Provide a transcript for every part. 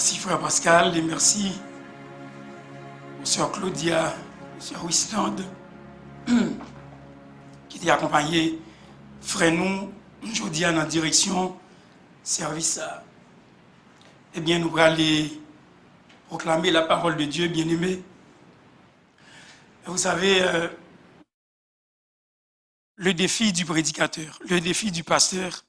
Merci frère Pascal et merci sœur Claudia, sœur Wisland qui t'a accompagné frère nous aujourd'hui dans la direction service à. Eh bien nous allons aller proclamer la parole de Dieu bien-aimé. Vous savez, le défi du prédicateur, le défi du pasteur,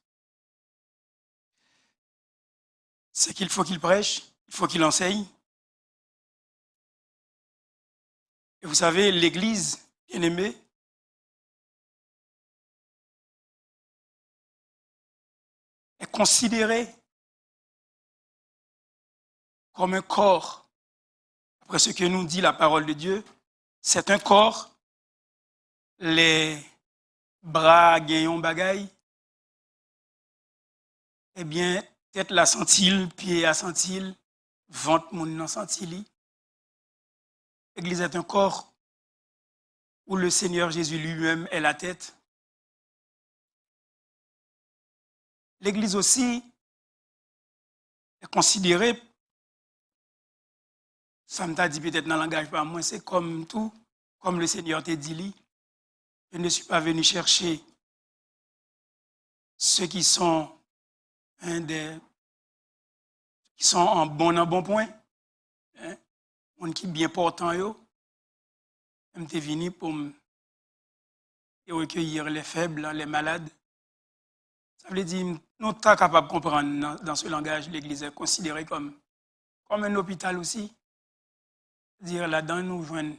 c'est qu'il faut qu'il prêche, il faut qu'il enseigne. Et vous savez, l'Église, bien-aimée, est considérée comme un corps. Après ce que nous dit la parole de Dieu, c'est un corps, les bras gagnons bagaille, eh bien, tête la sentil, pied à sentil, ventre mon non sentili. L'Église est un corps où le Seigneur Jésus lui-même est la tête. L'Église aussi est considérée, ça me t'a dit peut-être dans le langage par moi, c'est comme tout, comme le Seigneur t'a dit, je ne suis pas venu chercher ceux qui sont en bon point, hein, on qui bien portant yo, je suis venu pour recueillir les faibles, les malades. Ça veut dire, nous sommes capables de comprendre dans ce langage, l'Église est considérée comme un hôpital aussi. Dire là-dedans, nous joignons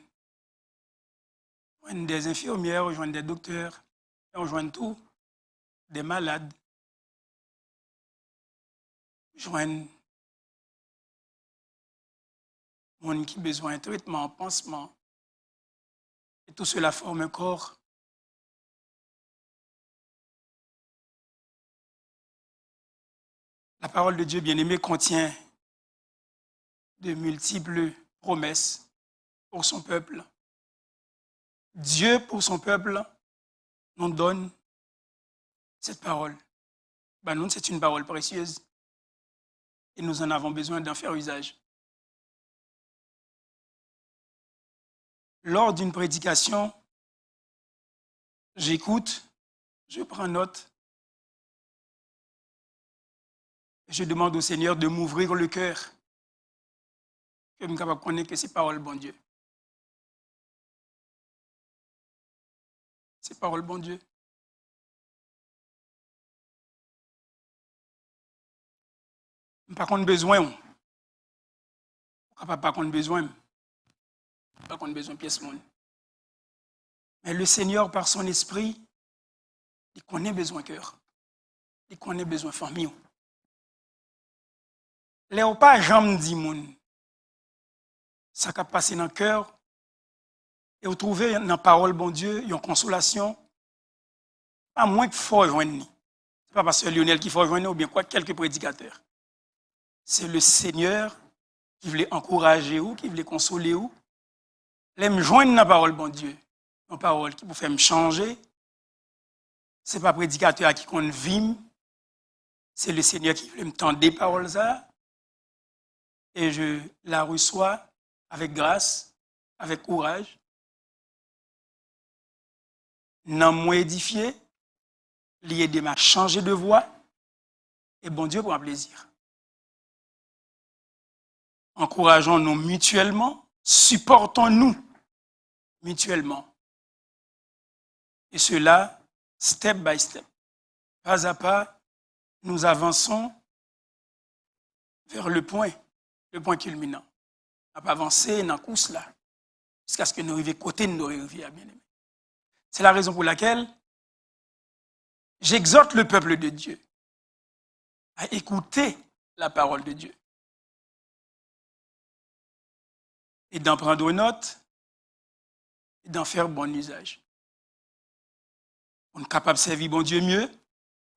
des infirmières, nous joignons des docteurs, nous joignons tout, des malades, nous joignons des gens qui ont besoin de traitement, pansement. Et tout cela forme un corps. La parole de Dieu bien-aimé contient de multiples promesses pour son peuple. Dieu, pour son peuple, nous donne cette parole. Nous, c'est une parole précieuse et nous en avons besoin d'en faire usage. Lors d'une prédication, j'écoute, je prends note, je demande au Seigneur de m'ouvrir le cœur, que je sois capable de connaître que c'est parole bon Dieu. C'est parole bon Dieu. Pas qu'on a besoin. Pas qu'on a besoin. Pas qu'on a besoin de pièces monde. Mais le Seigneur, par son esprit, il connaît besoin cœur. Il connaît besoin famille. Les pas jamais dit moun. Ça qui passe dans le cœur et vous trouvez dans la parole bon Dieu une consolation. Pas moins qu'il faut joindre. Ce n'est pas parce que Lionel qui faut joindre ou bien quoi quelques prédicateurs. C'est le Seigneur qui veut encourager ou qui veut consoler ou. Les me joindre dans la parole bon Dieu. Une parole qui vous fait me changer. Ce n'est pas prédicateur qui compte vime. C'est le Seigneur qui veut me tendre des paroles ça. Et je la reçois avec grâce, avec courage. Non moins édifié, lié de m'a changé de voix. Et bon Dieu pour un plaisir. Encourageons-nous mutuellement, supportons-nous mutuellement. Et cela, step by step, pas à pas, nous avançons vers le point culminant. On va avancer dans la course là, jusqu'à ce que nous arrivions côté de nos rivières, bien aimés. C'est la raison pour laquelle j'exhorte le peuple de Dieu à écouter la parole de Dieu et d'en prendre note et d'en faire bon usage. On est capable de servir bon Dieu mieux,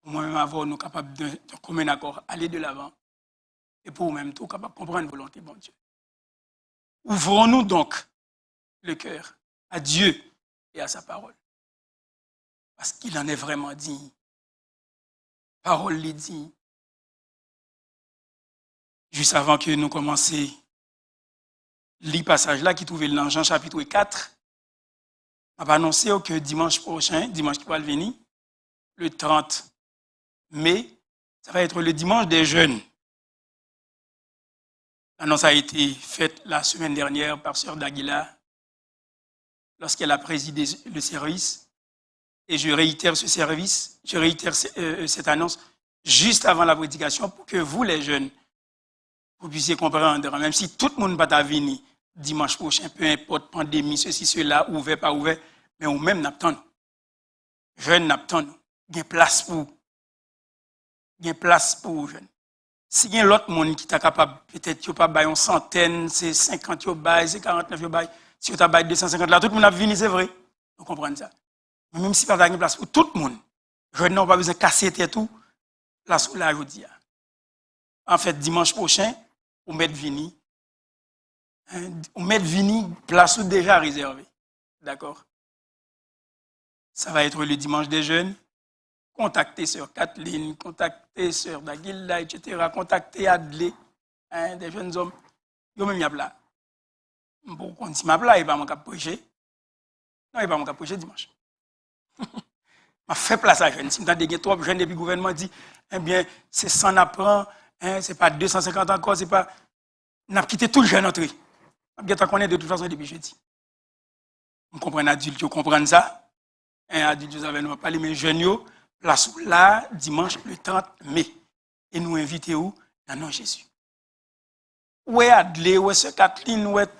pour moi-même avoir nous capables de commun accord, aller de l'avant, et pour nous-mêmes tout capable de comprendre la volonté de bon Dieu. Ouvrons-nous donc le cœur à Dieu et à sa parole. Parce qu'il en est vraiment digne. Parole les digne. Juste avant que nous commencions le passage là qui trouvait dans Jean chapitre 4, on va annoncer que dimanche prochain, dimanche qui va venir, le 30 mai, ça va être le dimanche des jeunes. L'annonce a été faite la semaine dernière par Sœur Daguila lorsqu'elle a présidé le service. Et je réitère cette annonce juste avant la prédication pour que vous, les jeunes, vous puissiez comprendre, même si tout le monde va venir dimanche prochain, peu importe, pandémie, ceci, cela, ouvert, pas ouvert, mais au même n'attendons. Jeunes n'attendons. Il y a place pour jeunes. Si il y a l'autre monde qui est capable, peut-être qu'il n'y a pas une centaine, c'est 50, c'est 49, si vous avez 250 là, tout le monde a venu, c'est vrai. Vous comprenez ça. Mais même si pas de place pour tout le monde, jeunes n'ont pas besoin de casser tout, place là, je dis. En fait, dimanche prochain, on met Vini. On met Vini, place déjà réservée. D'accord? Ça va être le dimanche des jeunes. Contactez Sœur Kathleen, contactez Sœur Daguila, etc. Contactez Adlé, des jeunes hommes. Yo même y a là. Bon, quand il m'a là, il va m'en prêcher. Non, il va m'en prêcher dimanche. m'a fait place à jeunes. Si m't'a des trop jeunes depuis le gouvernement dit, eh bien, c'est 100 apprend, c'est pas 250 encore, c'est pas. N'a quitté tout le jeune entrée. Bien qu'on est de toute façon depuis jeudi. On comprend adulte, on comprend ça. Un adulte, vous avez nous parlé, mais jeunes yo, place là, dimanche le 30 mai. Et nous invitons où? Dans le nom de Jésus. Où est Adlé, où est Sœur Kathleen, où est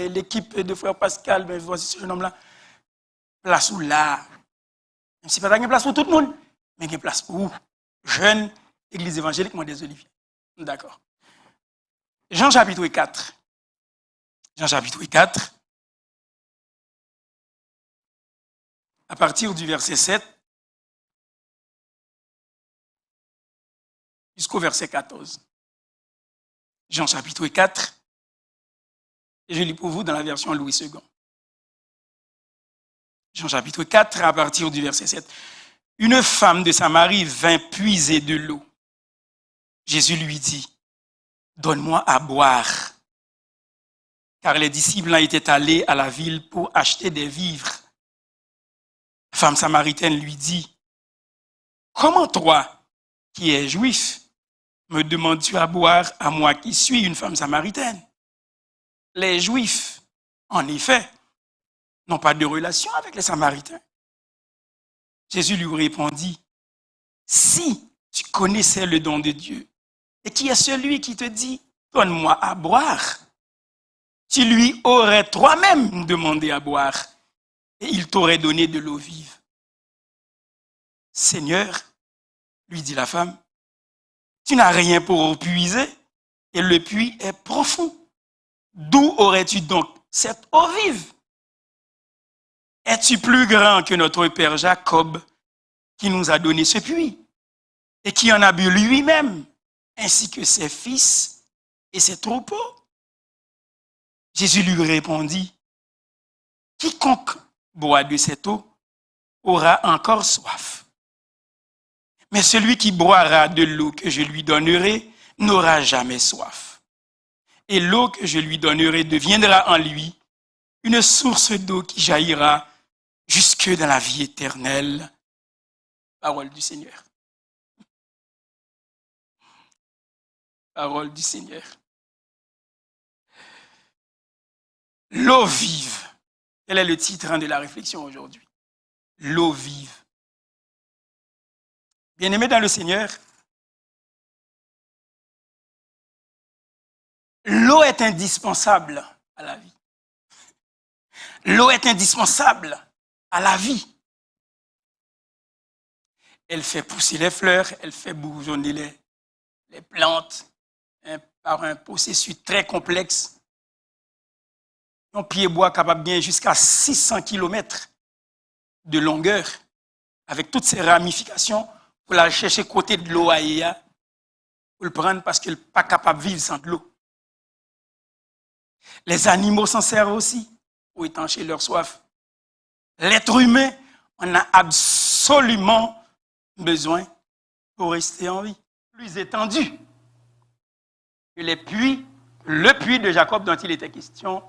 l'équipe de Frère Pascal, ben, voici ce jeune homme-là. Place où là. Même si pas de place pour tout le monde, mais il y a place pour vous. Jeunes, Église évangélique, moi des Oliviers. D'accord. Jean chapitre 4. Jean chapitre 4. À partir du verset 7 jusqu'au verset 14. Jean chapitre 4. Et je lis pour vous dans la version Louis II. Jean chapitre 4, à partir du verset 7. Une femme de Samarie vint puiser de l'eau. Jésus lui dit, donne-moi à boire. Car les disciples étaient allés à la ville pour acheter des vivres. La femme samaritaine lui dit, comment toi, qui es juif, me demandes-tu à boire à moi qui suis une femme samaritaine? Les Juifs, en effet, n'ont pas de relation avec les Samaritains. Jésus lui répondit, si tu connaissais le don de Dieu, et qui est celui qui te dit, donne-moi à boire, tu lui aurais toi-même demandé à boire, et il t'aurait donné de l'eau vive. Seigneur, lui dit la femme, tu n'as rien pour puiser, et le puits est profond. D'où aurais-tu donc cette eau vive? Es-tu plus grand que notre père Jacob qui nous a donné ce puits et qui en a bu lui-même, ainsi que ses fils et ses troupeaux? Jésus lui répondit, quiconque boit de cette eau aura encore soif. Mais celui qui boira de l'eau que je lui donnerai n'aura jamais soif. Et l'eau que je lui donnerai deviendra en lui une source d'eau qui jaillira jusque dans la vie éternelle. Parole du Seigneur. Parole du Seigneur. L'eau vive. Quel est le titre de la réflexion aujourd'hui? L'eau vive. Bien-aimés dans le Seigneur, l'eau est indispensable à la vie. L'eau est indispensable à la vie. Elle fait pousser les fleurs, elle fait bourgeonner les plantes par un processus très complexe. Un pied bois capable de gagner jusqu'à 600 km de longueur, avec toutes ses ramifications, pour la chercher côté de l'eau aïe, pour le prendre parce qu'elle n'est pas capable de vivre sans de l'eau. Les animaux s'en servent aussi pour étancher leur soif. L'être humain en a absolument besoin pour rester en vie. Plus étendu que le puits de Jacob dont il était question,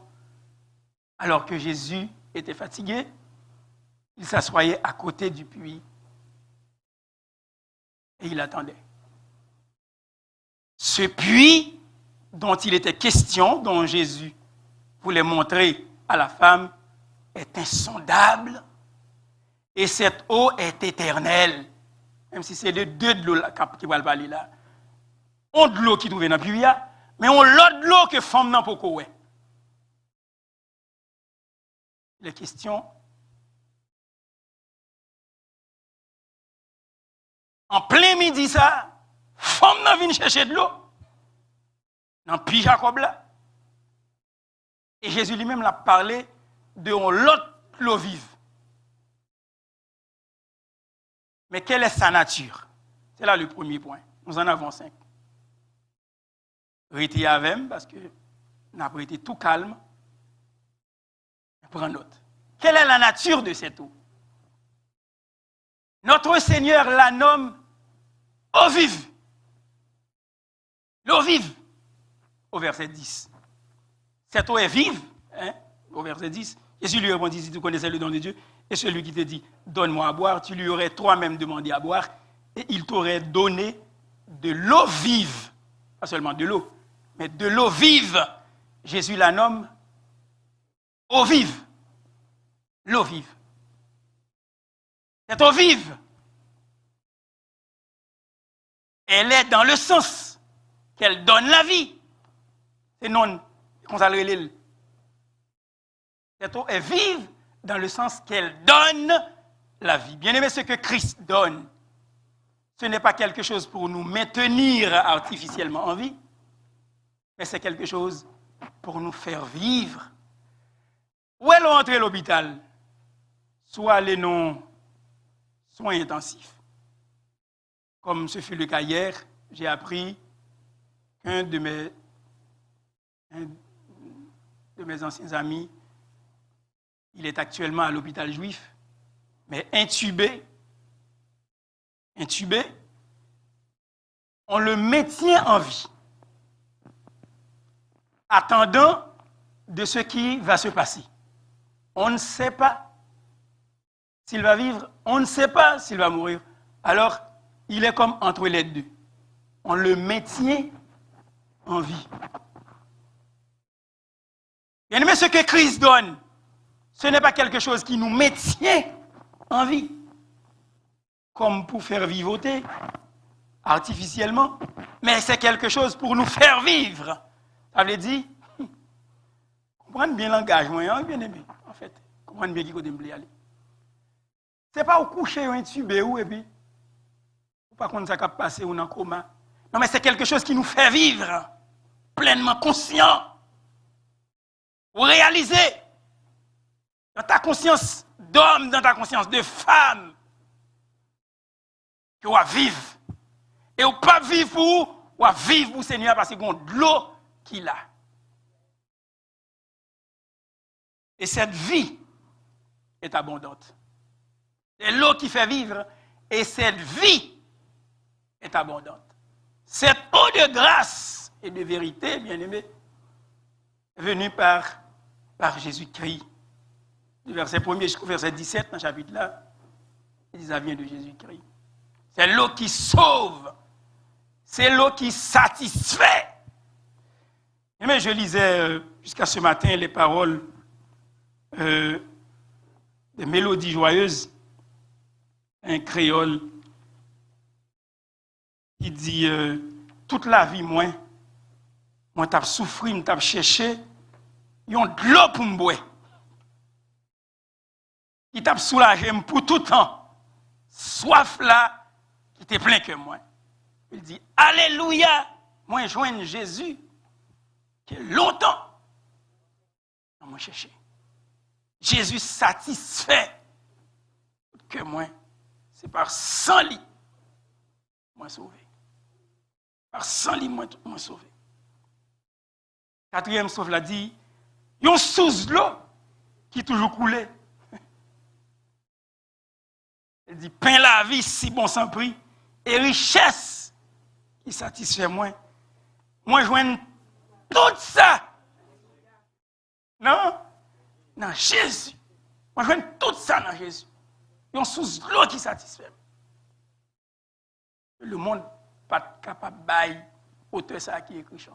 alors que Jésus était fatigué, il s'assoyait à côté du puits et il attendait. Ce puits dont il était question, dont Jésus voulait montrer à la femme, est insondable et cette eau est éternelle. Même si c'est les deux de l'eau qui va le parler là. On de l'eau qui trouve dans le puits, mais on l'autre de l'eau que femme n'a pas quoi. Les questions. En plein midi, ça, femme n'a venu chercher de l'eau. Dans le puits Jacob là. Et Jésus lui-même l'a parlé de l'autre l'eau vive. Mais quelle est sa nature? C'est là le premier point. Nous en avons 5. Restez avec parce que nous avons été tout calme. Prends note. Quelle est la nature de cette eau? Notre Seigneur la nomme eau vive. L'eau vive. Au verset 10. Cette eau est vive. Hein? Au verset 10. Jésus lui répondit, si tu connaissais le don de Dieu, et celui qui te dit, donne-moi à boire, tu lui aurais toi-même demandé à boire, et il t'aurait donné de l'eau vive. Pas seulement de l'eau, mais de l'eau vive. Jésus la nomme eau vive. L'eau vive. Cette eau vive, elle est dans le sens qu'elle donne la vie. C'est non, comme ça le relève. Cette eau est vive dans le sens qu'elle donne la vie. Bien aimé, ce que Christ donne, ce n'est pas quelque chose pour nous maintenir artificiellement en vie, mais c'est quelque chose pour nous faire vivre. Où est l'entrée à l'hôpital? Soit les non-soins intensifs. Comme ce fut le cas hier, j'ai appris qu'un de mes anciens amis, il est actuellement à l'hôpital juif, mais intubé, on le maintient en vie, attendant de ce qui va se passer. On ne sait pas s'il va vivre, on ne sait pas s'il va mourir. Alors, il est comme entre les deux. On le maintient en vie. Bien aimé, ce que Christ donne, ce n'est pas quelque chose qui nous maintient en vie, comme pour faire vivoter artificiellement, mais c'est quelque chose pour nous faire vivre. Ça veut dire, comprendre bien l'engagement, hein, bien aimé, en fait. Comprendre bien qui côté me aller. C'est pas au coucher ou intubé ou et puis, ou pas qu'on ça va passer ou en coma. Non, mais c'est quelque chose qui nous fait vivre, pleinement conscient, ou réaliser dans ta conscience d'homme, dans ta conscience de femme, que tu vas vivre. Et ou pas vivre pour, ou à vivre pour Seigneur parce qu'il y a de l'eau qu'il a. Et cette vie est abondante. C'est l'eau qui fait vivre et cette vie est abondante. Cette eau de grâce et de vérité, bien aimé, est venue par Jésus-Christ. Du verset 1er jusqu'au verset 17, dans ce chapitre-là, il dit ça vient de Jésus-Christ. C'est l'eau qui sauve. C'est l'eau qui satisfait. Mais je lisais jusqu'à ce matin les paroles des mélodies joyeuses, un créole qui dit toute la vie, moi t'ai souffri, moi t'ai cherché, yon de l'eau pour me boire. Qui t'a soulagé pour tout temps. Soif là, qui t'est plein que moi. Il dit, Alléluia, moi je joins Jésus, qui est longtemps, moi chercher. Jésus satisfait que moi, c'est par 100 lits, moi sauvé. Par 100 lits, moi sauvé. Quatrième sauf l'a dit, yon sous l'eau qui toujours coulé. Il dit, pain la vie, si bon sans prix, et richesse qui satisfait moi Moi, je joins tout ça. Non? Dans Jésus. Moi, je joins tout ça dans Jésus. Il y a une source de l'eau qui satisfait. Le monde n'est pas capable de bailler auteur ça qui est écrit.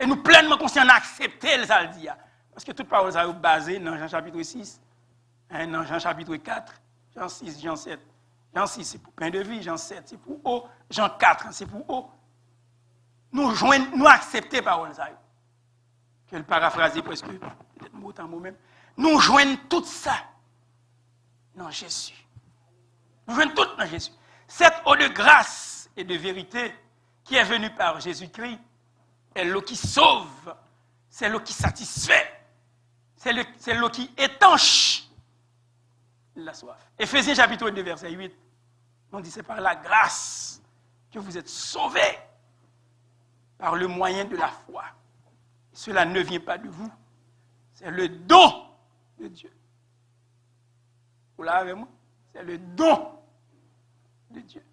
Et nous pleinement conscients d'accepter le ça le dit. Parce que toute parole ça est basée dans Jean chapitre 6, dans Jean chapitre 4, Jean 6, Jean 7. Jean 6, c'est pour pain de vie, Jean 7, c'est pour eau, Jean 4, c'est pour eau. Nous acceptons la parole ça. Je vais le paraphraser presque, peut-être mot en mot même. Nous joignons tout ça dans Jésus. Nous joignons tout dans Jésus. Cette eau de grâce et de vérité qui est venue par Jésus-Christ est l'eau qui sauve, c'est l'eau qui satisfait, c'est l'eau qui étanche la soif. Éphésiens chapitre 2, verset 8, on dit c'est par la grâce que vous êtes sauvés par le moyen de la foi. Cela ne vient pas de vous, c'est le don de Dieu. Vous l'avez avec moi? C'est le don de Dieu.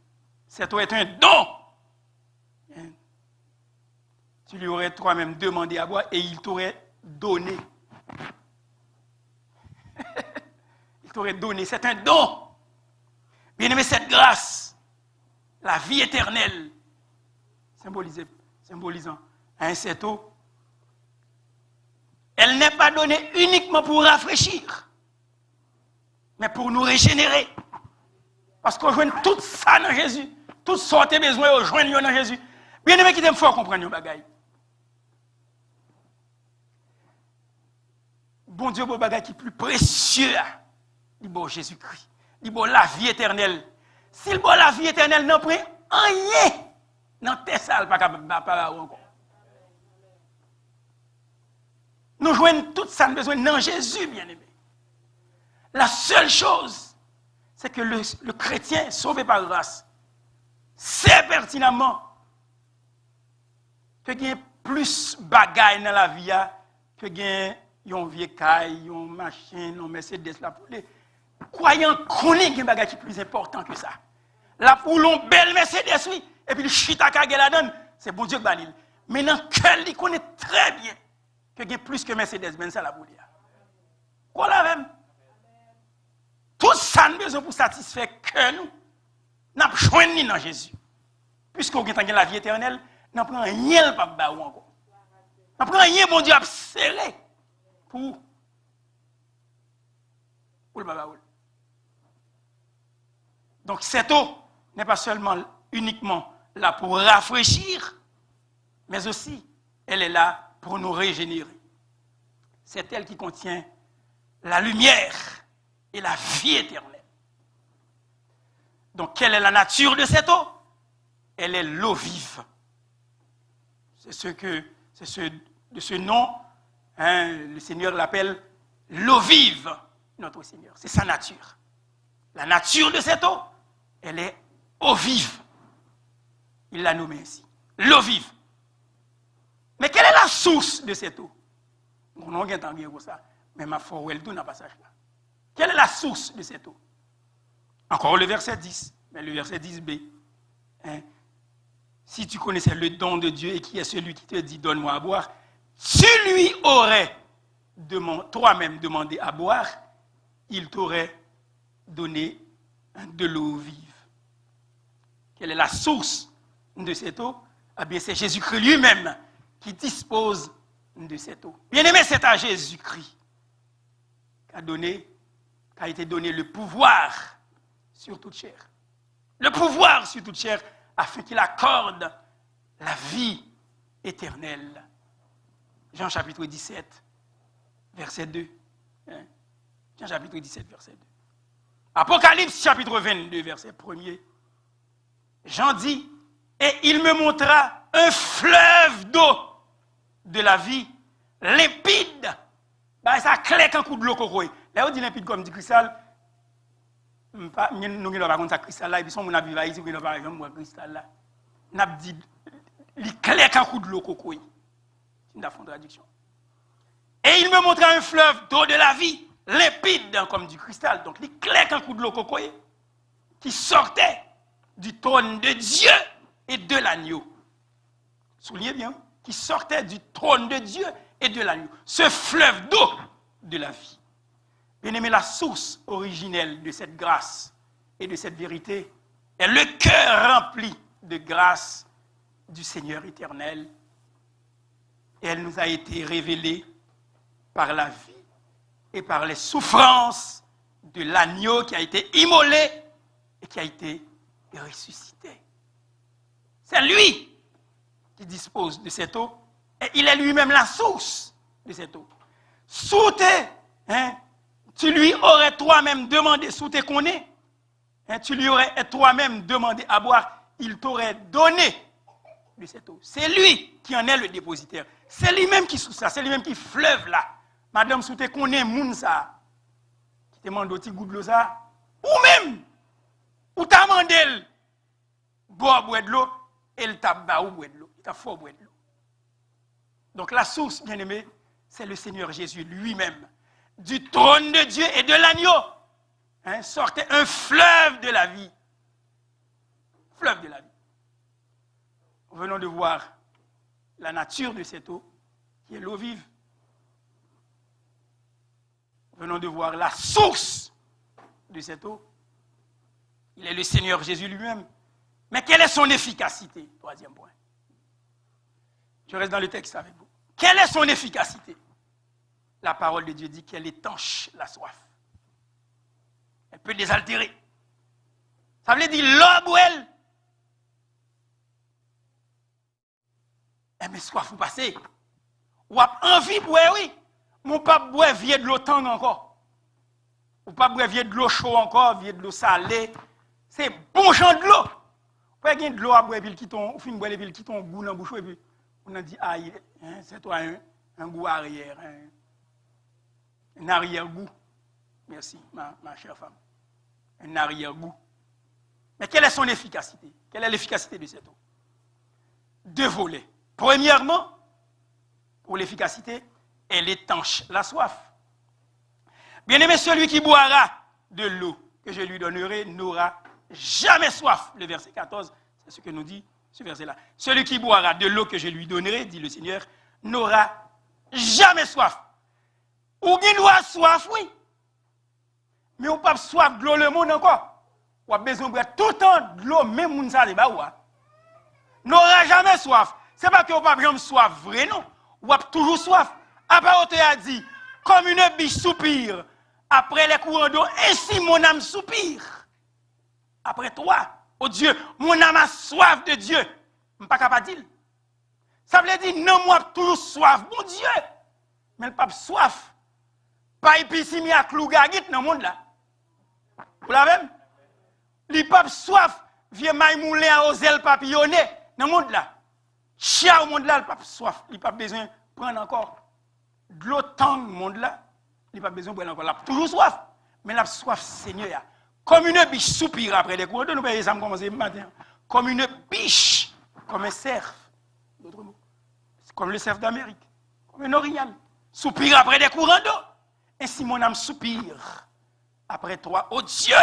Cette eau est un don. Tu lui aurais toi-même demandé à boire et il t'aurait donné. Il t'aurait donné. C'est un don. Bien-aimé, cette grâce, la vie éternelle, symbolisant cette eau, elle n'est pas donnée uniquement pour rafraîchir, mais pour nous régénérer. Parce qu'on joint tout ça dans Jésus. Tout sorte besoin, on joint dans Jésus. Bien-aimé, qui t'aime fort comprendre nos bagailles. Bon Dieu, bon bagage qui est plus précieux, il bon Jésus-Christ, il bon la vie éternelle. S'il bon la vie éternelle, n'en prend rien dans tes salles, pas encore. Nous joignons tout ça, nous besoin dans Jésus, bien-aimé. La seule chose, c'est que le chrétien sauvé par grâce sait pertinemment que il y a plus bagaille dans la vie que il y a un vieux caille, un machine, un Mercedes là pour les croyants connaissent qu'il y a un bagage qui est plus important que ça. Là pour l'on belle Mercedes oui, et puis le chita kage la donne, c'est bon Dieu banil. Mais dans le cœur, il connaît très bien que il y a plus que Mercedes Benz ça la pour dire. Quoi là même? Tout ça nous besoin pour satisfaire que nous n'a joindre dans Jésus. Puisqu'on a la vie éternelle, n'a prend rien pas ba ou encore. N'a prend rien bon Dieu a serré pour le babaoul. Donc cette eau n'est pas seulement uniquement là pour rafraîchir, mais aussi elle est là pour nous régénérer. C'est elle qui contient la lumière et la vie éternelle. Donc, quelle est la nature de cette eau? Elle est l'eau vive. C'est de ce nom, le Seigneur l'appelle l'eau vive, notre Seigneur. C'est sa nature. La nature de cette eau, elle est eau vive. Il l'a nommée ainsi. L'eau vive. Mais quelle est la source de cette eau? On n'a pas entendu ça, mais ma foi, elle tourne dans le passage là. Quelle est la source de cette eau? Encore le verset 10, mais le verset 10b. Si tu connaissais le don de Dieu et qui est celui qui te dit donne-moi à boire, tu lui aurais toi-même demandé à boire, il t'aurait donné de l'eau vive. Quelle est la source de cette eau? Eh bien, c'est Jésus-Christ lui-même qui dispose de cette eau. Bien-aimé, c'est à Jésus-Christ qu'a été donné le pouvoir sur toute chair. Le pouvoir sur toute chair afin qu'il accorde la vie éternelle. Jean chapitre 17, verset 2. Jean chapitre 17, verset 2. Apocalypse chapitre 22, verset 1er. Jean dit, et il me montra un fleuve d'eau de la vie limpide. Bah, ça claque un coup de l'eau cocoï. Là, on dit limpide comme du cristal. Nous ne pouvons pas ça cristal là. Et puis, si on a vu ici, on va pas cristal là. On a dit, il claque un coup de l'eau cocoï. C'est une traduction. Et il me montra un fleuve d'eau de la vie limpide comme du cristal. Donc, il claque un coup de l'eau cocoï qui sortait du trône de Dieu et de l'agneau. soulignez bien, qui sortait du trône de Dieu et de l'agneau. Ce fleuve d'eau de la vie. Bien-aimé, la source originelle de cette grâce et de cette vérité est le cœur rempli de grâce du Seigneur éternel. Et elle nous a été révélée par la vie et par les souffrances de l'agneau qui a été immolé et qui a été ressuscité. C'est lui qui dispose de cette eau et il est lui-même la source de cette eau. Sous tu lui aurais toi-même demandé, sous tes connais, tu lui aurais toi-même demandé à boire, il t'aurait donné de cette eau. C'est lui qui en est le dépositaire. C'est lui-même qui sous ça, c'est lui-même qui fleuve là. Madame, sous tes connais, moun ça, qui te demande un petit goût de l'eau ça, ou même, ou t'as demandé, boire de l'eau, et il t'a boire de l'eau, il t'a fait boire de l'eau. Donc la source, bien aimé, c'est le Seigneur Jésus lui-même. Du trône de Dieu et de l'agneau, sortait un fleuve de la vie. Fleuve de la vie. Nous venons de voir la nature de cette eau, qui est l'eau vive. Nous venons de voir la source de cette eau. Il est le Seigneur Jésus lui-même. Mais quelle est son efficacité? Troisième point. Je reste dans le texte avec vous. Quelle est son efficacité? La parole de Dieu dit qu'elle étanche la soif. Elle peut désaltérer. Ça veut dire l'eau boelle. Mais soif vous passez. Ou envie de boire, oui. Mon pas boire vient de l'eau tendre encore. Ou pas boire vient de l'eau chaude encore, vient de l'eau salée. C'est bon genre de l'eau. Pas de l'eau à boire qui tombe, ou fin boire les qui tombe goût dans bouche et puis on a dit aïe, c'est toi un goût arrière, un arrière-goût. Merci ma chère femme. Un arrière-goût. Mais quelle est son efficacité? Quelle est l'efficacité de cette eau? Deux volets. Premièrement, pour l'efficacité, elle étanche la soif. Bien-aimé, celui qui boira de l'eau que je lui donnerai n'aura jamais soif. Le verset 14, c'est ce que nous dit ce verset-là. Celui qui boira de l'eau que je lui donnerai, dit le Seigneur, n'aura jamais soif. Ou qui doit soif, oui. Mais on n'a pas soif de l'eau le monde encore. On a besoin de boire tout le temps de l'eau, même si on ne n'aura jamais soif. Ce n'est pas que on n'a pas jamais soif vrai, non. On a toujours soif. Après, on a dit, comme une biche soupire après les courants d'eau, ainsi mon âme soupire. Après toi, oh Dieu, mon âme a soif de Dieu. Je ne suis pas capable de dire. Ça veut dire, non, moi, toujours soif, mon Dieu. Mais le pape soif. Pas épicimi à clougagit dans le monde là. Vous l'avez? Le pape soif, vieux maïmoulin à ozel papillonné dans le monde là. Chia au monde là, le pape soif. Il n'a pas besoin de prendre encore de l'eau tendre le monde là. Il n'a pas besoin de prendre encore. Il a toujours soif. Mais il a soif, Seigneur. Comme une biche soupire après les cours. Nous payons ça commencer matin. Comme une biche, comme un cerf. D'autres mots. Comme le cerf d'Amérique. Comme un orignal. Soupire après des courants d'eau. Ainsi mon âme soupire après toi. Oh Dieu,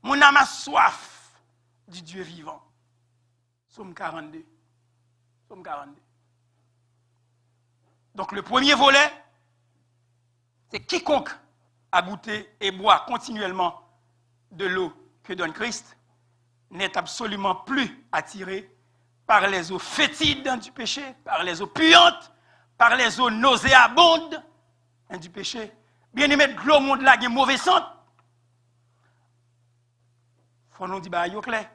mon âme a soif du Dieu vivant. Psaume 42. Psaume 42. Donc le premier volet, c'est quiconque a goûté et boit continuellement de l'eau que donne Christ n'est absolument plus attiré par les eaux fétides du péché, par les eaux puantes, par les eaux nauséabondes du péché. Bien aimé, de l'eau monde là qui est mauvais sang. Faut nous dire bah yo clair.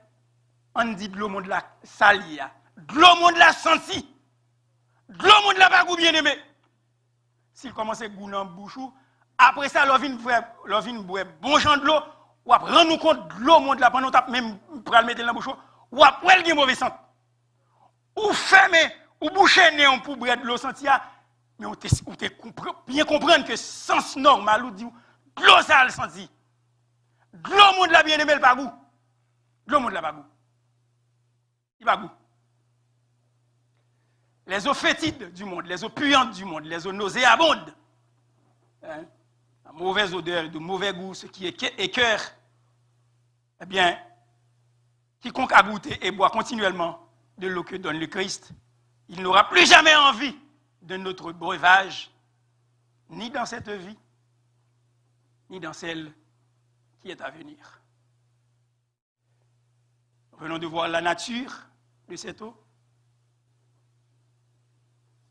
On dit de l'eau monde là salia. De l'eau monde là senti. De l'eau monde là pas goût bien aimé. S'il commence à goûter dans bouche, après ça l'on vient boire bon genre de l'eau, ou après rendre nous compte de l'eau monde là pendant tape même pour le mettre dans la bouche, ou après il y a mauvais sang. Ou fermer ou boucher néon pour boire de l'eau sentia. Mais on bien comprendre que sens normal ou dit de l'eau ça le senti. De l'eau monde là bien aimé le pas goût. De l'eau monde là pas goût. Il pas goût. Les eaux fétides du monde, les eaux puantes du monde, les eaux nauséabondes, la mauvaise odeur, de mauvais goût, ce qui est écœur, eh bien, quiconque a goûté et boit continuellement de l'eau que donne le Christ, il n'aura plus jamais envie de notre breuvage, ni dans cette vie, ni dans celle qui est à venir. Venons de voir la nature de cette eau,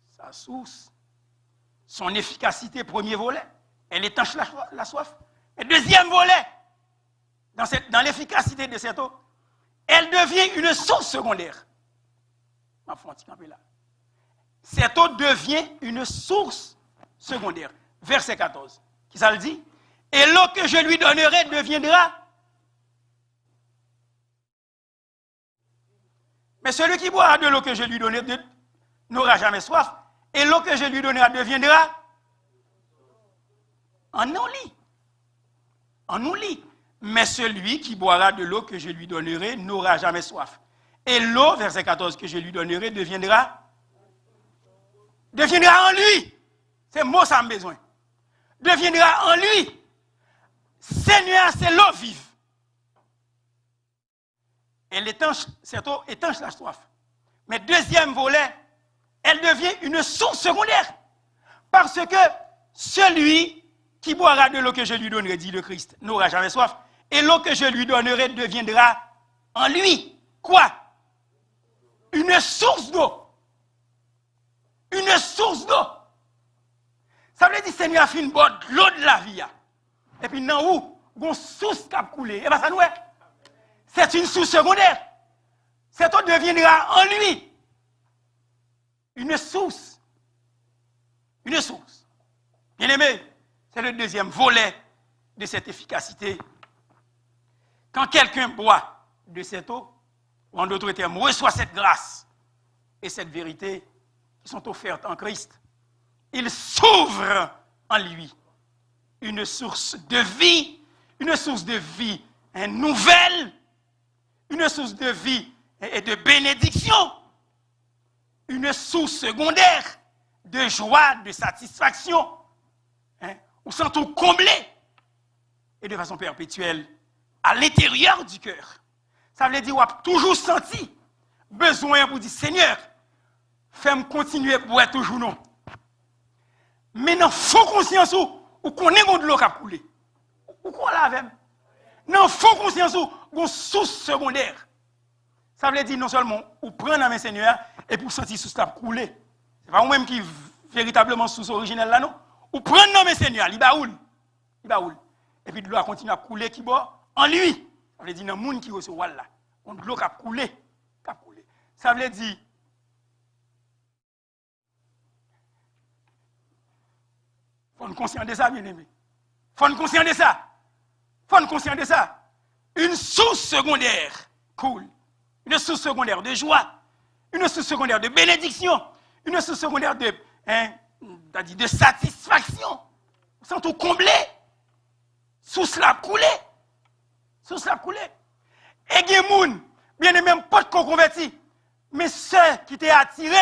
sa source, son efficacité, premier volet, elle étanche la soif. Et deuxième volet, dans l'efficacité de cette eau, elle devient une source secondaire. Cette eau devient une source secondaire. Verset 14. Qui ça le dit? Et l'eau que je lui donnerai deviendra. Mais celui qui boira de l'eau que je lui donnerai n'aura jamais soif. Et l'eau que je lui donnerai deviendra en non-lit. En non-lit. Mais celui qui boira de l'eau que je lui donnerai n'aura jamais soif. Et l'eau, verset 14, que je lui donnerai deviendra en lui. C'est mot ça a besoin. Deviendra en lui. Seigneur, c'est l'eau vive. Elle étanche, cette eau étanche la soif. Mais deuxième volet, elle devient une source secondaire. Parce que celui qui boira de l'eau que je lui donnerai, dit le Christ, n'aura jamais soif. Et l'eau que je lui donnerai deviendra en lui. Quoi? Une source d'eau. Une source d'eau. Ça veut dire Seigneur a fait une bonne l'eau de la vie. Et puis dans où? Une source qui a coulé. Et bien ça nous est. C'est une source secondaire. Cette eau deviendra en lui. Une source. Une source. Bien aimé, c'est le deuxième volet de cette efficacité. Quand quelqu'un boit de cette eau, ou en d'autres termes, reçoit cette grâce et cette vérité qui sont offertes en Christ, il s'ouvre en lui une source de vie nouvelle, une source de vie et de bénédiction, une source secondaire de joie, de satisfaction, où sont tout comblés et de façon perpétuelle à l'intérieur du cœur. Ça veut dire qu'on a toujours senti besoin pour dire Seigneur, fais-moi continuer pour être toujours non. Mais non, faut conscience ou qu'on est de l'eau qui a coulé. Ou qu'on l'a avec. Non, faut conscience ou qu'on source secondaire. Ça veut dire non seulement ou prendre la main Seigneur et pour sentir sous ça couler. C'est pas vous-même qui véritablement source originelle là non. Ou prendre la main Seigneur, il baoule. Et puis de l'eau a continué à couler qui boit en lui. Ça veut dire dans le monde qui reçoit là, on de l'eau qui a coulé. Ça veut dire faut nous conscient de ça, bien aimé. Faut nous conscient de ça. Une source secondaire cool. Une source secondaire de joie. Une source secondaire de bénédiction. Une source secondaire de satisfaction. Nous sommes tout comblés. Source la coulée. Et des gens, bien aimé, pas de converti. Mais ceux qui t'ont attiré,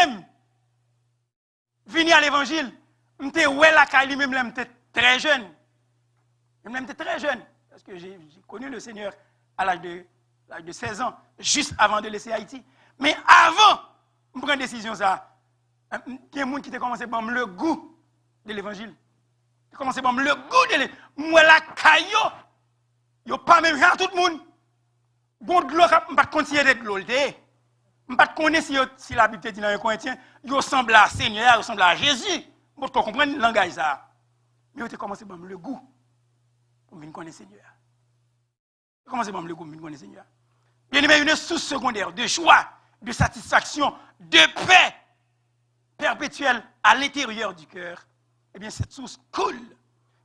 venir à l'évangile, m'étais ouais la caille lui-même, j'étais très jeune. Parce que j'ai connu le Seigneur à l'âge de 16 ans, juste avant de laisser Haïti. Mais avant, je prends une décision ça. Il y a des gens qui ont commencé à me le goût de l'évangile. Ils ont commencé à me le goût de l'évangile. Moi la caille, il n'y a pas même rien tout le monde. Bon de l'eau, je ne vais pas continuer d'être de l'eau. Je ne vais pas connaître si la Bible dit dans 1 Corinthiens, il ressemble à Seigneur, il ressemble à Jésus. Vous comprenez le langage ça. Mais vous avez commencé à me le goût pour me connaître Seigneur. Vous commencez à me le goût pour me connaître Seigneur. Bien aimé, une source secondaire de joie, de satisfaction, de paix perpétuelle à l'intérieur du cœur. Eh bien, cette source coule.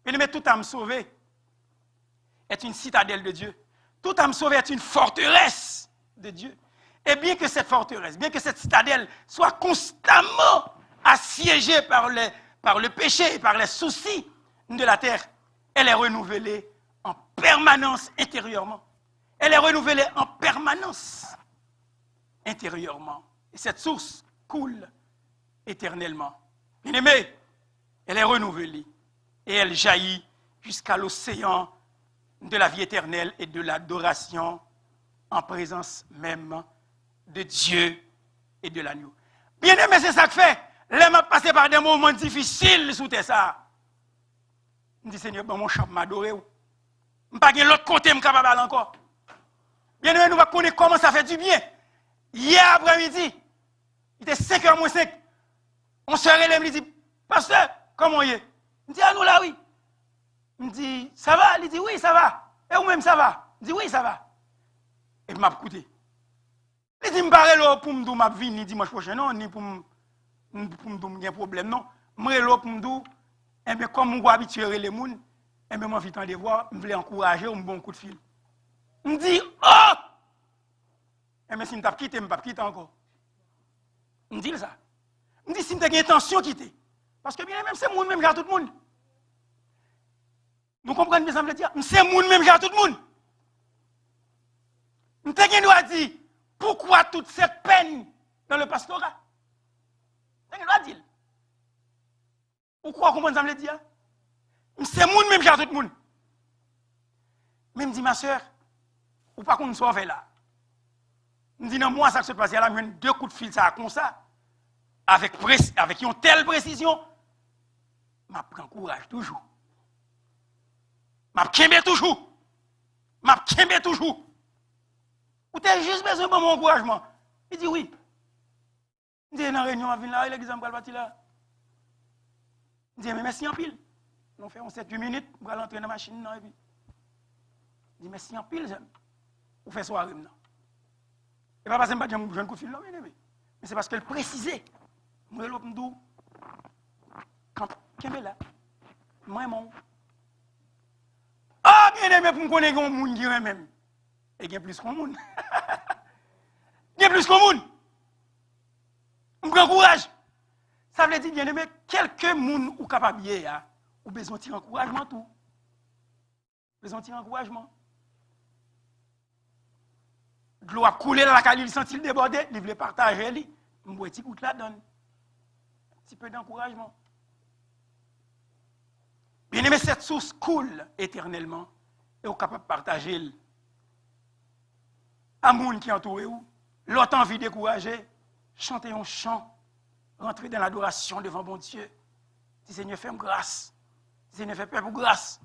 Bien aimé, toute âme sauvée est une citadelle de Dieu. Toute âme sauvée est une forteresse de Dieu. Et bien que cette forteresse, bien que cette citadelle soit constamment assiégée par le péché et par les soucis de la terre, elle est renouvelée en permanence intérieurement. Elle est renouvelée en permanence intérieurement. Et cette source coule éternellement. Bien aimé, elle est renouvelée et elle jaillit jusqu'à l'océan de la vie éternelle et de l'adoration en présence même de Dieu et de l'agneau. Bien aimé, c'est ça que fait. Là, m'a passé par des moments difficiles sous ça. Je dis, Seigneur, bon, mon champ m'adore. Je ne pas l'autre côté, je capable encore. Bien aimé, nous va connaître comment ça fait du bien. Hier après-midi, il était 5h moins 5. On se relève, il dit, pasteur, comment il est? Je dis, ah nous là, oui. Il me dit, ça va? Il dit, oui, ça va. Et vous-même, ça va? Je dis, oui, ça va. Et il m'a écouté. Il dit, je me parle là pour me dire, je vais venir dimanche prochain, non, ni pour me dire, un problème, non. Je me parle pour me dire, eh bien, comme je suis habitué à les gens, eh bien, moi, je suis de voir, je voulais encourager, je me bon coup de fil. Je me dis, oh! Eh bien, si je ne quitte, je ne vais pas quitter encore. Je me dis ça. Je me dis, si je n'ai intention de quitter. Parce que bien même, c'est moi même qui a tout le monde. Nous comprenons bien ça, me dire, c'est moi même qui a tout le monde. Je dois dire, pourquoi toute cette peine dans le pastorat? Je dois dire. Pourquoi comment ça me dire? C'est moi même qui a tout le monde. Mais je me dis, ma soeur, ou pas qu'on soit là. Je me dis, non, moi, ça se passe là, je deux coups de fil, ça comme ça. Avec une telle précision, je prends courage toujours. Je prends toujours. Je prends toujours. Ou tu as juste besoin de mon encouragement? Il dit oui. Il dit, dans la réunion, on va venir là, l'examen va partir là. Il dit, mais merci en pile. On fait 7-8 minutes, on va rentrer dans la machine. Il dit, merci en pile, j'aime. On fait soirée maintenant. Et pas parce que je ne un coup de fil, non, mais c'est parce qu'elle précisait. Moi, je me dis, quand est là, moi, mon. Ah, bien aimé, pour me connaître un monde qui est même. Et il y a plus qu'un monde. Il y a plus qu'un monde. On prend courage. Ça veut dire, bien aimé, quelques monde ou capable de ou besoin de encouragement tout. Besoin de encouragement. De l'eau a coulé dans la cale, il sentit le déborder, il voulait partager, il me voit un petit coup de la donne. Un petit peu d'encouragement. Bien aimé, cette source coule éternellement et on est capable de partager. À monde qui entoure vous, l'autre envie de décourager, chanter un chant, rentrer dans l'adoration devant bon Dieu. Si Seigneur fait grâce, si Seigneur fait pour grâce,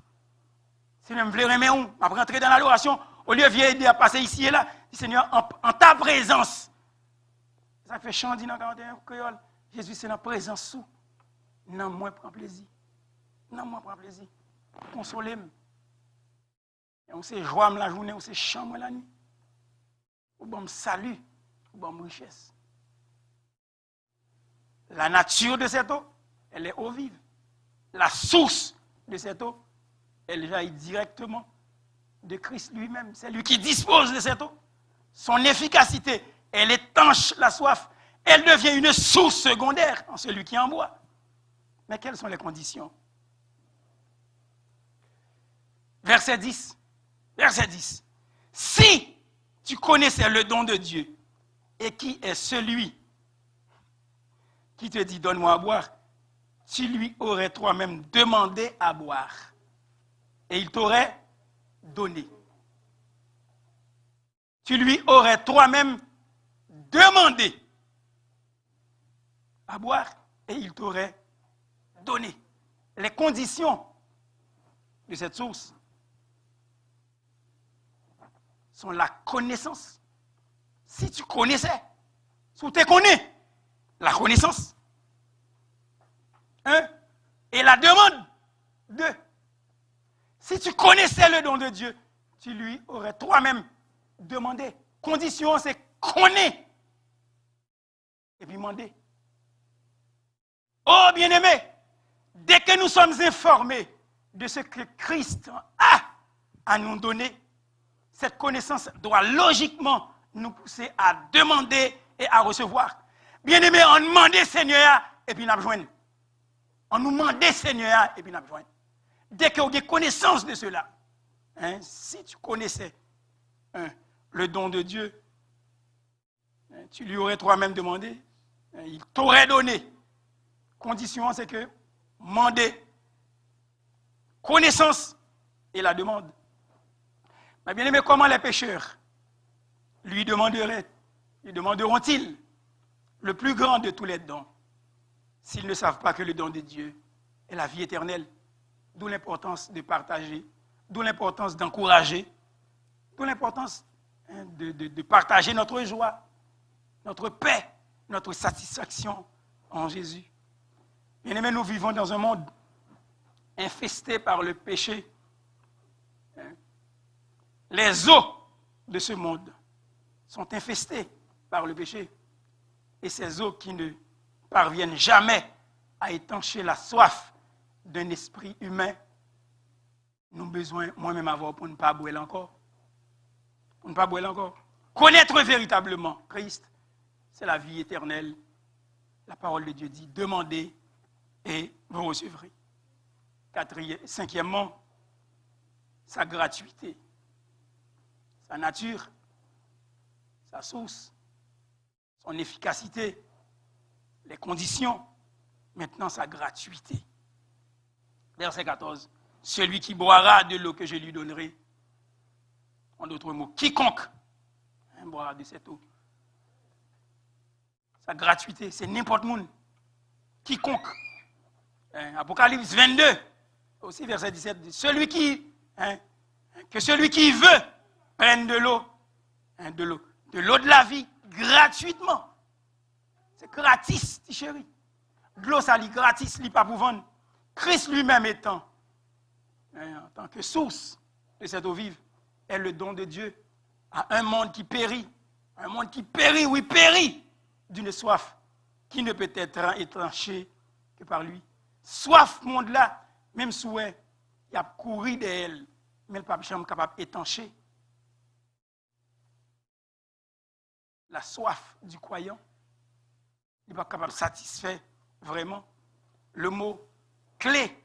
si Seigneur me veut remettre, on va rentrer dans l'adoration, au lieu de aider à passer ici et là, si Seigneur, en ta présence, ça fait chant dit dans 41 créole, Jésus c'est dans la présence sous, non, moi prends plaisir, non, moi prends plaisir, consolez-moi. Et on sait joie la journée, on sait chant la nuit. Ou bon salut, ou bon richesse. La nature de cette eau, elle est eau vive. La source de cette eau, elle jaillit directement de Christ lui-même. C'est lui qui dispose de cette eau. Son efficacité, elle étanche la soif. Elle devient une source secondaire en celui qui en boit. Mais quelles sont les conditions? Verset 10. Verset 10. Si tu connaissais le don de Dieu et qui est celui qui te dit donne-moi à boire, tu lui aurais toi-même demandé à boire et il t'aurait donné. Tu lui aurais toi-même demandé à boire et il t'aurait donné. Les conditions de cette source sont la connaissance. Si tu connaissais, si tu connais, la connaissance. Un, et la demande. Deux, si tu connaissais le don de Dieu, tu lui aurais toi-même demandé. Condition, c'est connaître. Et puis demander. Oh, bien-aimé, dès que nous sommes informés de ce que Christ a à nous donner, cette connaissance doit logiquement nous pousser à demander et à recevoir. Bien-aimé, on demande Seigneur et puis nous besoin. On nous demande Seigneur et puis nous besoin. Dès que vous avez connaissance de cela, si tu connaissais le don de Dieu, tu lui aurais toi-même demandé, il t'aurait donné. Condition, c'est que demander, connaissance et la demande. Mais bien aimé, comment les pécheurs lui demanderont-ils le plus grand de tous les dons, s'ils ne savent pas que le don de Dieu est la vie éternelle. D'où l'importance de partager, d'où l'importance d'encourager, d'où l'importance de partager notre joie, notre paix, notre satisfaction en Jésus. Bien-aimés, nous vivons dans un monde infesté par le péché. Les eaux de ce monde sont infestées par le péché. Et ces eaux qui ne parviennent jamais à étancher la soif d'un esprit humain, nous avons besoin, moi-même, avoir pour ne pas boire encore. Pour ne pas boire encore. Connaître véritablement Christ, c'est la vie éternelle. La parole de Dieu dit, demandez et vous recevrez. Cinquièmement, sa gratuité, sa nature, sa source, son efficacité, les conditions, maintenant sa gratuité. Verset 14. Celui qui boira de l'eau que je lui donnerai, en d'autres mots, quiconque boira de cette eau. Sa gratuité, c'est n'importe qui. Quiconque. Apocalypse 22, aussi verset 17. Celui qui veut prenne de l'eau de la vie gratuitement. C'est gratis, petit chéri. De l'eau, ça lit gratis, lit pas pour vendre. Christ lui-même étant, en tant que source de cette eau vive, est le don de Dieu à un monde qui périt. Un monde qui périt, oui, périt d'une soif qui ne peut être étanchée que par lui. Soif, monde-là, même souhait, il a couru d'elle, mais le pape jamais capable d'étancher. La soif du croyant, il n'est pas capable de satisfaire vraiment. Le mot clé,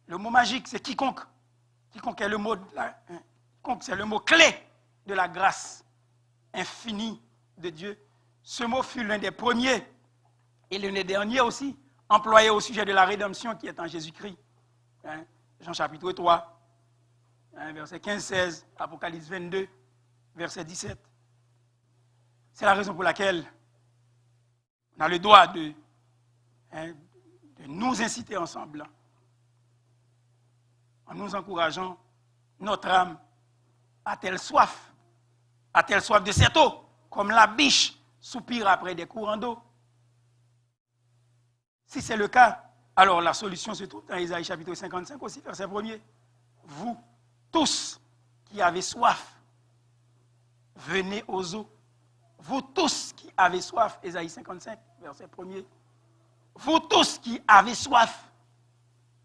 le mot magique, c'est quiconque. Quiconque est le mot, c'est le mot clé de la grâce infinie de Dieu. Ce mot fut l'un des premiers et l'un des derniers aussi employé au sujet de la rédemption qui est en Jésus-Christ. Jean chapitre 3, verset 15-16, Apocalypse 22, verset 17. C'est la raison pour laquelle on a le droit de nous inciter ensemble, en nous encourageant, notre âme a-t-elle soif de cette eau, comme la biche soupire après des courants d'eau? Si c'est le cas, alors la solution se trouve dans Isaïe chapitre 55 aussi, verset 1er. Vous tous qui avez soif, venez aux eaux. Vous tous qui avez soif, Isaïe 55, verset 1er. Vous tous qui avez soif,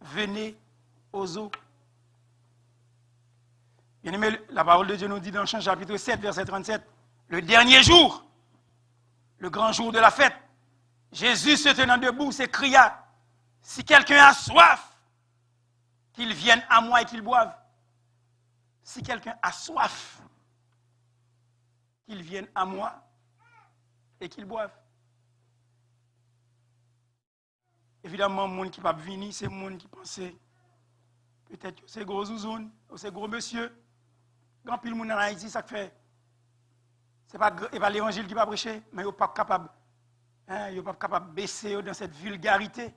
venez aux eaux. Bien-aimé, la parole de Dieu nous dit dans Jean chapitre 7, verset 37, le dernier jour, le grand jour de la fête, Jésus se tenant debout s'écria, si quelqu'un a soif, qu'il vienne à moi et qu'il boive. Si quelqu'un a soif, qu'il vienne à moi et qu'il boive. Évidemment, le monde qui va venir, c'est le monde qui pensait peut-être que c'est gros zouzoun, c'est gros monsieur. Grand pile monde en Haïti, ça fait. Ce n'est pas l'évangile qui va prêcher, mais ils ne sont pas capables. Ils ne sont pas capables de baisser dans cette vulgarité.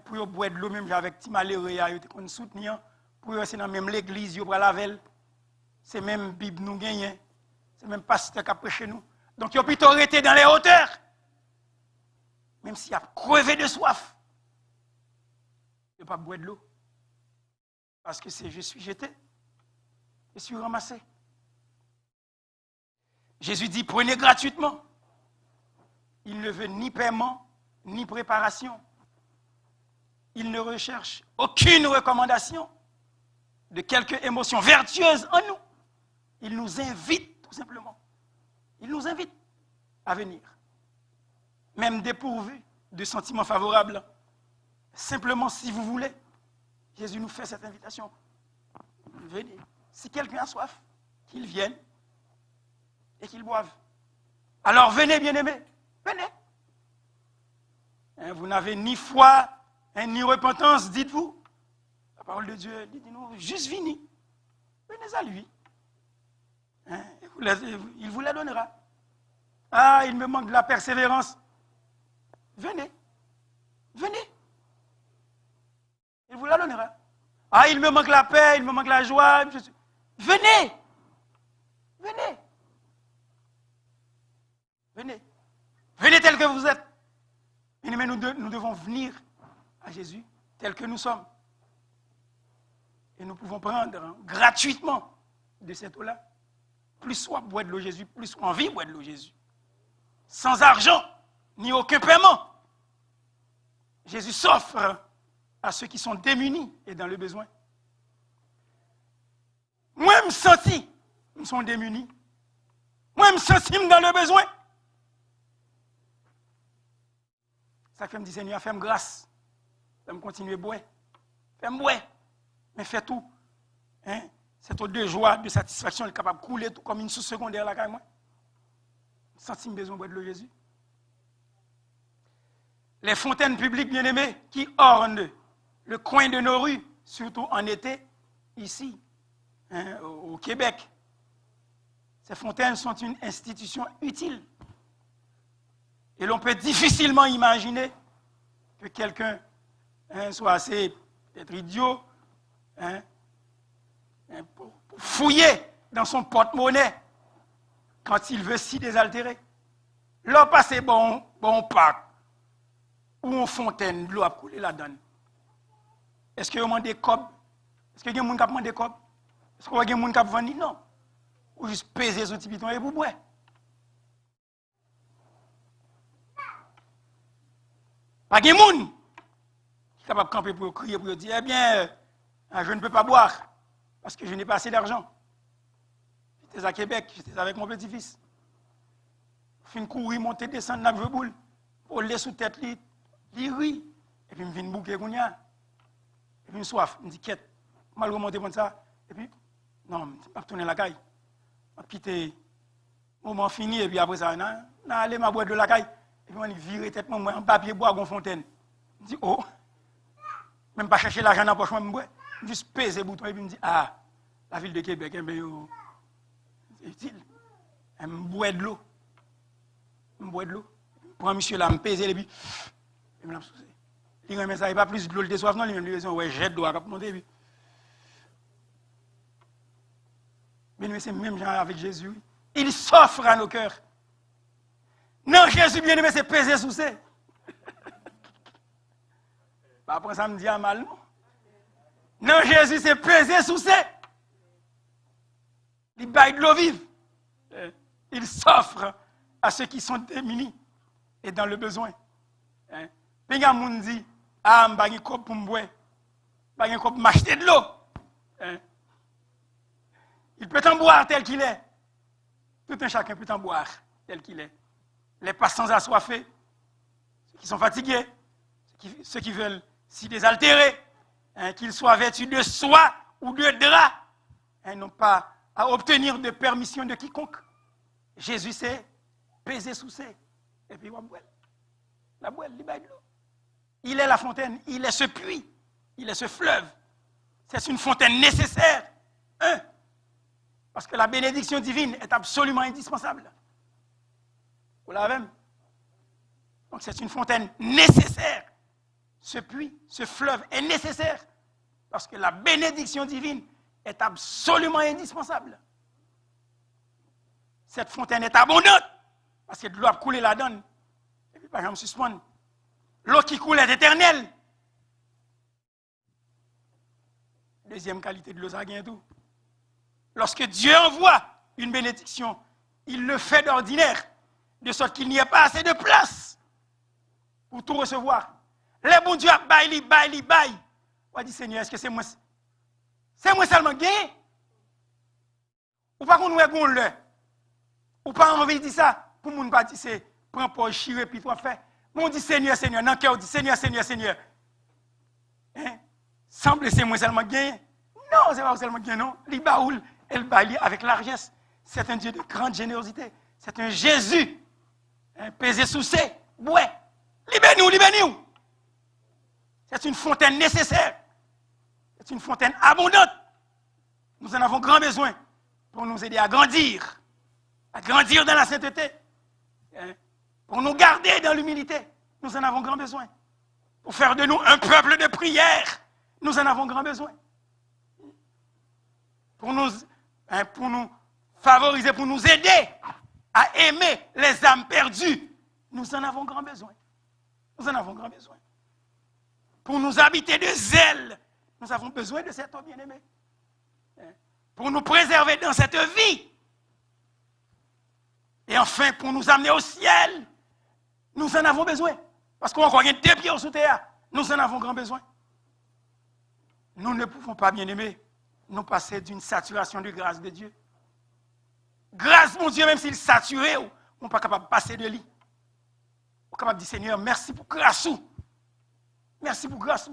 Pour boire de l'eau, même avec petit malheureux, ils ont soutenir. Pour eux, c'est dans même l'église, ils ont la veille. C'est même Bible nous gagnons. C'est même pasteur qui a prêché nous. Donc, ils ont plutôt arrêté dans les hauteurs. Même s'il a crevé de soif. Il ne pas boire de l'eau. Parce que c'est je suis jeté. Je suis ramassé. Jésus dit, prenez gratuitement. Il ne veut ni paiement, ni préparation. Il ne recherche aucune recommandation de quelque émotion vertueuse en nous. Il nous invite, tout simplement. Il nous invite à venir. Même dépourvu de sentiments favorables. Simplement, si vous voulez, Jésus nous fait cette invitation. Venez. Si quelqu'un a soif, qu'il vienne et qu'il boive. Alors venez, bien-aimés, venez. Vous n'avez ni foi, ni repentance, dites-vous. La parole de Dieu dit, nous, juste venez. Venez à lui. Il vous la donnera. Ah, il me manque de la persévérance. Venez. Venez. Il vous la donnera. Ah, il me manque la paix, il me manque la joie. Venez. Venez. Venez. Venez tel que vous êtes. Mais nous devons venir à Jésus tel que nous sommes. Et nous pouvons prendre gratuitement de cette eau-là. Plus soit boire de l'eau Jésus, plus soit envie de boire de l'eau Jésus. Sans argent, ni aucun paiement. Jésus s'offre à ceux qui sont démunis et dans le besoin. Moi, je me sens, nous sommes démunis. Moi, je me sens dans le besoin. Ça fait me dire, Seigneur, fais-moi grâce. Fais-moi continuer à boire. Fais-moi boire. Mais fais tout. Hein? Cette eau de joie, de satisfaction, elle est capable de couler tout comme une sous-secondaire là, moi. Senti besoin de boire de l'eau Jésus. Les fontaines publiques bien-aimées qui ornent le coin de nos rues, surtout en été, ici, hein, au Québec. Ces fontaines sont une institution utile. Et l'on peut difficilement imaginer que quelqu'un soit assez peut-être idiot pour fouiller dans son porte-monnaie quand il veut s'y désaltérer. L'eau passe bon parc ou en fontaine, l'eau a coulé là-dedans. Est-ce qu'il y a des cobs? Est-ce qu'il y a des gens qui demandent des cobs? Est-ce qu'il y a des gens qui vendent? Non. Ou juste peser son petit piton et pour boire. Pas de gens qui sont capables de camper pour crier, pour dire, eh bien, je ne peux pas boire parce que je n'ai pas assez d'argent. J'étais à Québec, j'étais avec mon petit-fils. Je suis courir, monter, descendre dans le boule, pour le sous tête, il rit. Et puis, je viens bouquer, et puis, je soif, je me dis, quête, je vais remonter comme ça. Et puis, non, je vais retourner la caille. Je vais quitter le moment fini, et puis après ça, je vais aller ma boîte de la caille. Et puis, je vais virer tête, moi, en papier, boire, en fontaine. Je dis, oh, même pas chercher l'argent dans la poche, je me juste peser le bouton, et puis, je me dis, ah, la ville de Québec, c'est utile. Je me bois de l'eau. Je me bois de l'eau. Prends monsieur là, me peser, et puis, je me l'absousse. Il remet ça, il n'y a pas plus de l'eau de soif, non, il me dit, ouais, jette d'eau à monter. Mais c'est même genre avec Jésus. Il s'offre à nos cœurs. Non, Jésus, bien aimé, c'est peser sous ça. Après ça me dit à mal, non? Non, Jésus, c'est peser sous ça. Il baille de l'eau vive. Il s'offre à ceux qui sont démunis et dans le besoin. Puis il y a des gens qui disent, ah, je n'ai pas de pour me boire. Je n'ai pas pour m'acheter de l'eau. Il peut en boire tel qu'il est. Tout un chacun peut en boire tel qu'il est. Les passants assoiffés, ceux qui sont fatigués, ceux qui veulent s'y désaltérer, qu'ils soient vêtus de soie ou de drap, n'ont pas à obtenir de permission de quiconque. Jésus s'est pesé sous ses. Et puis il va boire. La boire, il baille de l'eau. Il est la fontaine, il est ce puits, il est ce fleuve. C'est une fontaine nécessaire. Parce que la bénédiction divine est absolument indispensable. Vous l'avez? Donc c'est une fontaine nécessaire. Ce puits, ce fleuve est nécessaire. Parce que la bénédiction divine est absolument indispensable. Cette fontaine est abondante. Parce que de l'eau a coulé là-dedans. Et puis par exemple, suspendre. L'eau qui coule est éternelle. Deuxième qualité de l'eau, ça gagne tout. Lorsque Dieu envoie une bénédiction, il le fait d'ordinaire, de sorte qu'il n'y a pas assez de place pour tout recevoir. Les bons Dieu baille. On dit, Seigneur, est-ce que c'est moi seulement gagné? Ou pas qu'on nous ait le? Ou pas envie de dire ça? Pour nous pas dire, c'est prends pas chire puis toi fait. On dit, Seigneur, dans le cœur, on dit, Seigneur. Semble c'est moi seulement gagné? Non, c'est pas seulement gagné, non. L'Ibaoul, elle baille avec largesse. C'est un Dieu de grande générosité. C'est un Jésus. Pesé sous ses, ouais. Libère-nous. C'est une fontaine nécessaire. C'est une fontaine abondante. Nous en avons grand besoin pour nous aider à grandir dans la sainteté, Hein? Pour nous garder dans l'humilité, nous en avons grand besoin. Pour faire de nous un peuple de prière, nous en avons grand besoin. Pour nous favoriser, pour nous aider à aimer les âmes perdues, nous en avons grand besoin. Nous en avons grand besoin. Pour nous habiter de zèle, nous avons besoin de cet homme bien-aimé. Pour nous préserver dans cette vie. Et enfin, pour nous amener au ciel, nous en avons besoin. Parce qu'on a deux pieds sous terre, nous en avons grand besoin. Nous ne pouvons pas, bien-aimés, nous passer d'une saturation de grâce de Dieu. Grâce, mon Dieu, même s'il est saturé, on n'est pas capable de passer de lui. On est capable de dire, Seigneur, merci pour grâce. Merci pour grâce.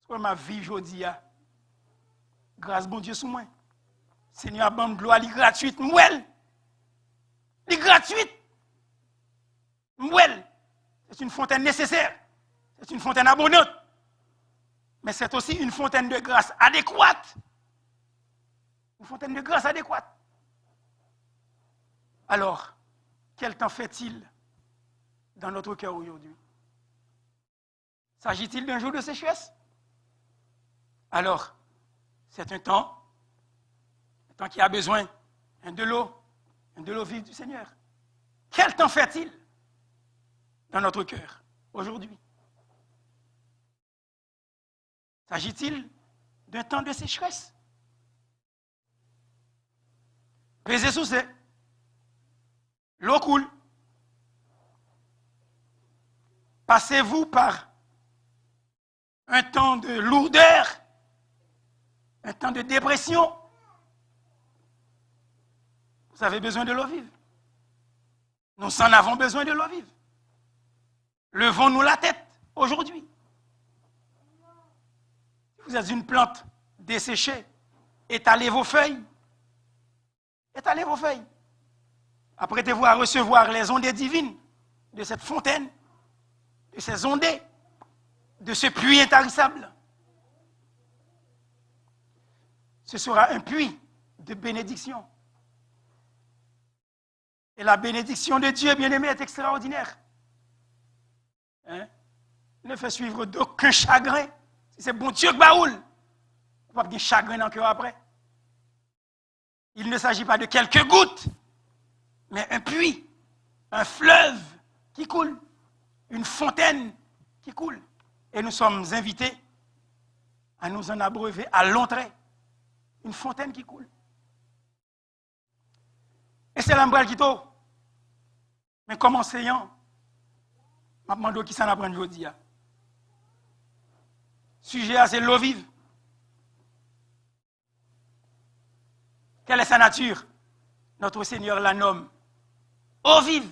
Pour ma vie aujourd'hui, grâce, bon Dieu, sous moi. Seigneur, bande gloire, elle est gratuite, mouelle. Elle est gratuite. Mouelle. C'est une fontaine nécessaire. C'est une fontaine abondante. Mais c'est aussi une fontaine de grâce adéquate. Une fontaine de grâce adéquate. Alors, quel temps fait-il dans notre cœur aujourd'hui? S'agit-il d'un jour de sécheresse? Alors, c'est un temps qui a besoin de l'eau vive du Seigneur. Quel temps fait-il dans notre cœur aujourd'hui? S'agit-il d'un temps de sécheresse? Pesez sous c'est. L'eau coule. Passez-vous par un temps de lourdeur, un temps de dépression? Vous avez besoin de l'eau vive. Nous en avons besoin de l'eau vive. Levons-nous la tête aujourd'hui. Vous êtes une plante desséchée, étalez vos feuilles. Étalez vos feuilles. Apprêtez-vous à recevoir les ondées divines de cette fontaine, de ces ondées, de ce puits intarissable. Ce sera un puits de bénédiction. Et la bénédiction de Dieu, bien-aimé, est extraordinaire. Hein? Ne fait suivre d'aucun chagrin. Si c'est bon Dieu qui baoule, il n'y a pas de chagrin dans le cœur après. Il ne s'agit pas de quelques gouttes, mais un puits, un fleuve qui coule, une fontaine qui coule. Et nous sommes invités à nous en abreuver à long trait. Une fontaine qui coule. Et c'est l'embral qui tombe. Mais comme enseignant, je me demande qui s'en apprend aujourd'hui. Sujet, c'est l'eau vive. Quelle est sa nature? Notre Seigneur la nomme eau vive.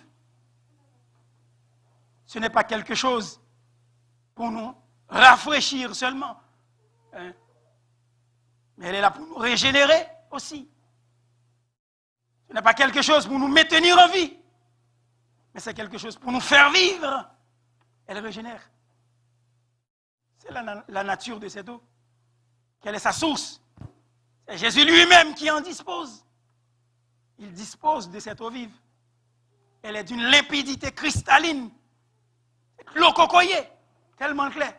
Ce n'est pas quelque chose pour nous rafraîchir seulement. Hein? Mais elle est là pour nous régénérer aussi. Ce n'est pas quelque chose pour nous maintenir en vie. Mais c'est quelque chose pour nous faire vivre. Elle régénère. C'est la nature de cette eau. Quelle est sa source? C'est Jésus lui-même qui en dispose. Il dispose de cette eau vive. Elle est d'une limpidité cristalline. L'eau cocoyée, tellement claire.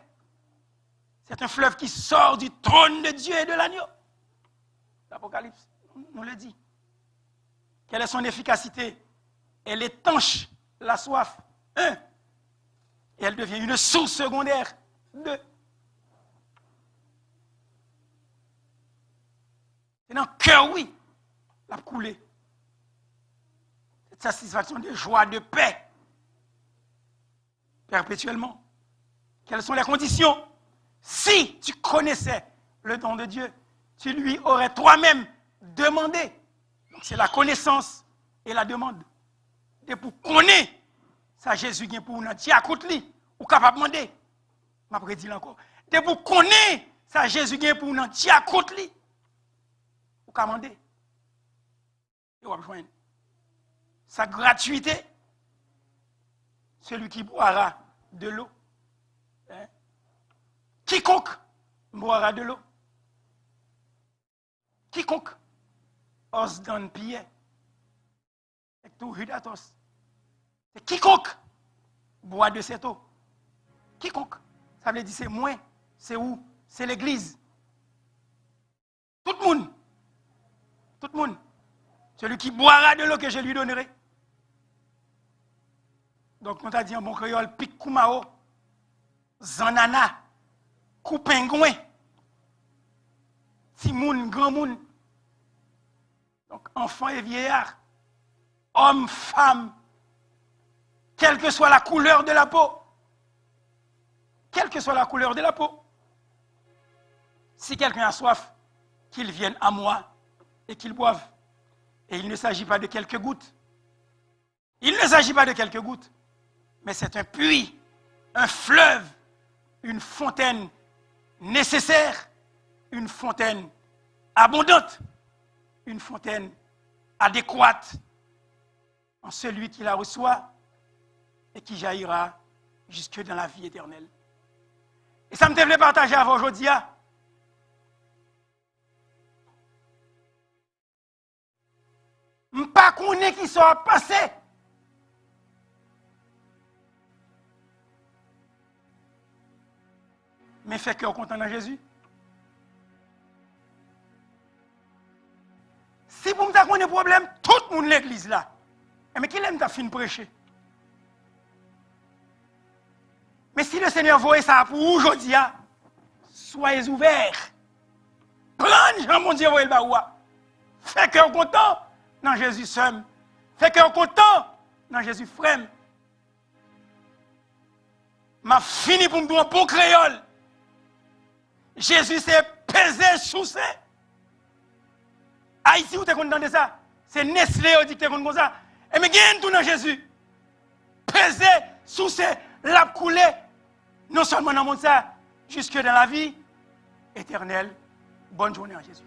C'est un fleuve qui sort du trône de Dieu et de l'agneau. L'Apocalypse nous le dit. Quelle est son efficacité? Elle étanche la soif. 1. Et elle devient une source secondaire. 2. C'est dans le cœur, oui, la coulée. Cette satisfaction de joie, de paix, perpétuellement. Quelles sont les conditions? Si tu connaissais le don de Dieu, tu lui aurais toi-même demandé. Donc c'est la connaissance et la demande. Et pour connaître, ça Jésus vient pour nous dire, écoute-lui, ou capable de demander. Je vais dire encore. Et pour connaître, ça Jésus vient pour nous dire, écoute-lui. Ou commander. Et on va joindre. Sa gratuité, celui qui boira de l'eau. Hein? Quiconque boira de l'eau. Quiconque ose donner pied. Et tout hudatos. C'est quiconque boit de cette eau. Quiconque. Ça veut dire c'est moi, c'est où? C'est l'église. Tout le monde. Tout le monde. Celui qui boira de l'eau que je lui donnerai. Donc, on t'a dit en bon créole, pic koumao, zanana, koupengouin, timoun, grand moun. Donc, enfant et vieillard, homme, femme, quelle que soit la couleur de la peau, quelle que soit la couleur de la peau, si quelqu'un a soif, qu'il vienne à moi et qu'il boive. Et il ne s'agit pas de quelques gouttes. Il ne s'agit pas de quelques gouttes, mais c'est un puits, un fleuve, une fontaine nécessaire, une fontaine abondante, une fontaine adéquate en celui qui la reçoit et qui jaillira jusque dans la vie éternelle. Et ça me devait partager avec aujourd'hui. Je ne sais pas qui soit passé. Mais fait cœur content dans Jésus. Si vous me avez un problème, tout le monde l'église là. Mais qui aime ta fin prêcher? Mais si le Seigneur voit ça pour aujourd'hui, soyez ouverts. Prenez Jean mon Dieu, voyez le baoua. Fait cœur content dans Jésus seul. Fait cœur content dans Jésus frère. M'a fini pour me dire un bon créole. Jésus s'est pesé sous ça. Haïti, vous êtes content de ça? C'est Nestlé qui dit comme ça. Et mais gagne tout dans Jésus. Pesé sous ça, l'a coulé. Non seulement dans le monde, jusque dans la vie éternelle. Bonne journée à Jésus.